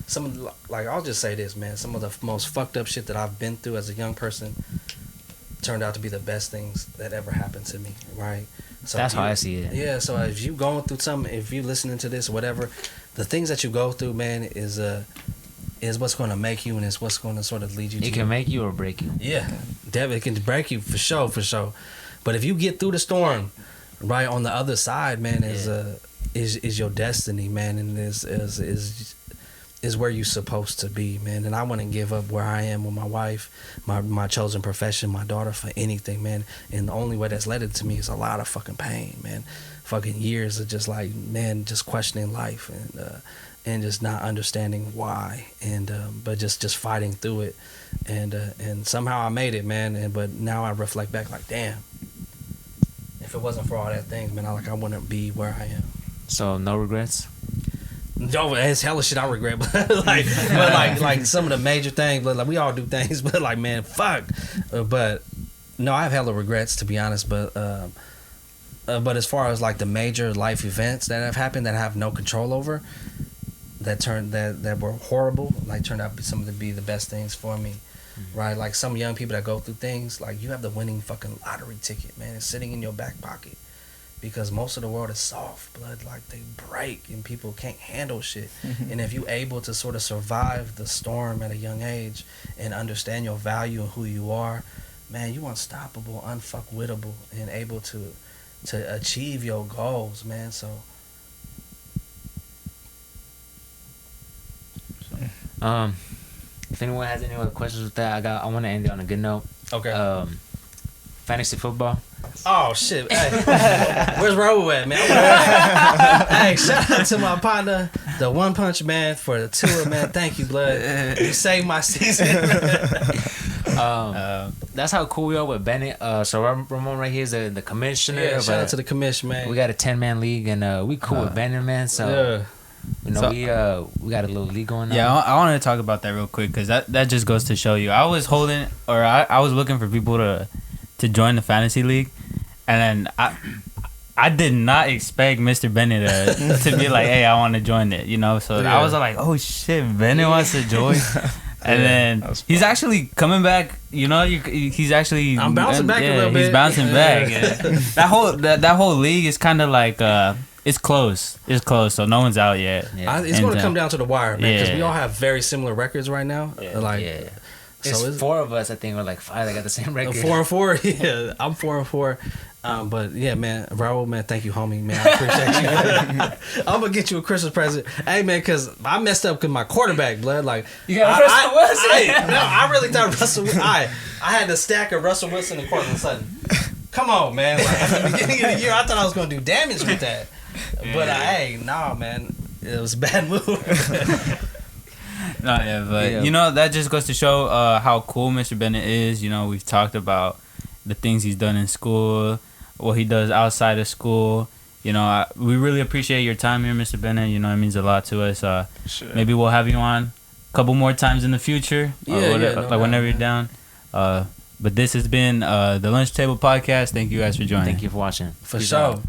some of the, like I'll just say this, man, some of the most fucked up shit that I've been through as a young person turned out to be the best things that ever happened to me, right? So that's how I see it. Yeah, so if you going through something, if you listening to this or whatever, the things that you go through, man, is what's going to make you, and it's what's going to sort of lead you to. It can make you or break you. Yeah, definitely, it can break you for sure. But if you get through the storm, right on the other side, man, is your destiny, man, and is where you're supposed to be, man. And I wouldn't give up where I am with my wife, my chosen profession, my daughter, for anything, man. And the only way that's led it to me is a lot of fucking pain, man. Fucking years of just like, man, just questioning life and just not understanding why, and but just fighting through it, and somehow I made it, man. But now I reflect back like, damn, if it wasn't for all that things, man, I wouldn't be where I am. So no regrets. Yo, it's hella shit I regret, but like some of the major things, but like we all do things, but like, man, fuck. But no, I have hella regrets, to be honest. But as far as like the major life events that have happened that I have no control over, that were horrible, like turned out to be the best things for me, right? Like some young people that go through things, like you have the winning fucking lottery ticket, man. It's sitting in your back pocket. Because most of the world is soft blood, like they break and people can't handle shit. And if you're able to sort of survive the storm at a young age and understand your value and who you are, man, you unstoppable, unfuckwittable, and able to achieve your goals, man. So if anyone has any other questions with that, I want to end it on a good note. Okay. Fantasy football. Oh shit! Hey, where's Raul at, man? Hey, shout out to my partner, the One Punch Man, for the tour, man. Thank you, blood. You saved my season. That's how cool we are with Bennett. So Ramon right here is the commissioner. Yeah, shout out to the commission, man. We got a 10-man league, and we cool with Bennett, man. So you know, we got a little league going on. Yeah, I wanted to talk about that real quick because that just goes to show you. I was looking for people to join the fantasy league, and then I did not expect Mr. Bennett to be like, hey, I want to join it, you know. So I was like, oh shit, Bennett wants to join. And then he's actually coming back, you know. He's actually I'm bouncing back a little bit. He's bouncing back. Yeah. That whole league is kind of like it's close. It's close, so no one's out yet. Yeah. It's going to come down to the wire, man, because we all have very similar records right now. So it's 4 of us, I think, or like 5 that got the same record. 4-4, yeah. I'm 4-4. But yeah, man, Raul, man, thank you, homie, man. I appreciate you. I'm gonna get you a Christmas present, hey, man, because I messed up because my quarterback, blood, like you got Russell Wilson. I really thought Russell. I had a stack of Russell Wilson and Cortland Sutton. Come on, man. Like, at the beginning of the year, I thought I was gonna do damage with that, but nah, man, it was a bad move. No, but you know, that just goes to show how cool Mr. Bennett is. You know, we've talked about the things he's done in school, what he does outside of school. You know, we really appreciate your time here, Mr. Bennett. You know, it means a lot to us. Sure. Maybe we'll have you on a couple more times in the future. Whenever you're down. But this has been the Lunch Table Podcast. Thank you guys for joining. Thank you for watching. For sure.